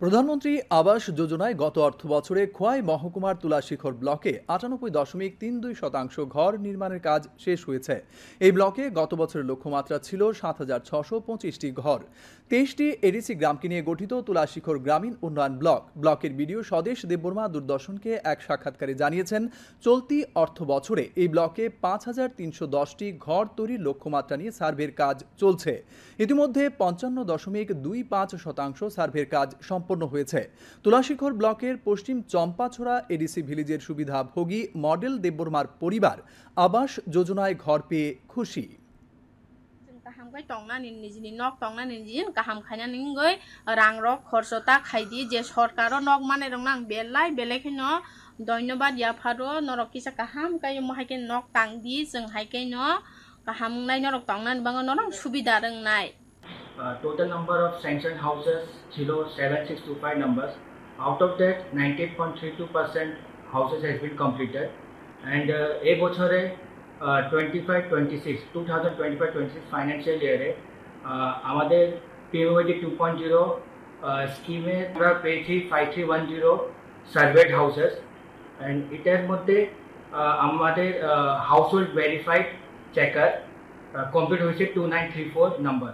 প্রধানমন্ত্রী আবাস যোজনায় গত অর্থবছরে খোয়াই মহকুমার তুলাশিখর ব্লকে ৯৮.৩২% ঘর নির্মাণের কাজ শেষ হয়েছে। এই ব্লকে গত বছরের লক্ষ্যমাত্রা ছিল ৭,৬২৫টি ঘর। ২৩টি এডিসি গ্রামকে নিয়ে গঠিত তুলাশিখর গ্রামীণ উন্নয়ন ব্লকের বিডিও স্বদেশ দেববর্মা দূরদর্শনকে এক সাক্ষাৎকারে জানিয়েছেন, চলতি অর্থ বছরে এই ব্লকে ৫,৩১০টি ঘর তৈরির লক্ষ্যমাত্রা নিয়ে সার্ভের কাজ চলছে। ইতিমধ্যে ৫৫.২৫% সার্ভের কাজ সম্পন্ন হয়েছে। তুলাশিখর ব্লকের পশ্চিম চম্পাছড়া এডিসি ভিলেজের সুবিধাভোগী মডেল দেববর্মার পরিবার আবাস যোজনায় ঘর পেয়ে খুশি। kaham kai tongna ni nijini nok tongna ni jin kaham khaina ningoi rang rok khorchota khaidi je sorkaro nok mane rong nang belai khino ধন্যবাদ ya pharo norok kisa kaham kai mo haike nok tangdi jeng haike no kaham nai norok tongna bang norok subida rong nai. Total number of sanctioned houses chilo 7625 numbers. Out of that 98.32% houses has been completed, and a bochore 2025-26 financial ইয়ারে আমাদের পিএমওডি 2.0 স্কিমে আমরা পেয়েছি 5310 served houses, and এটার মধ্যে আমাদের house hold verified checker complete হয়েছে 2934 number.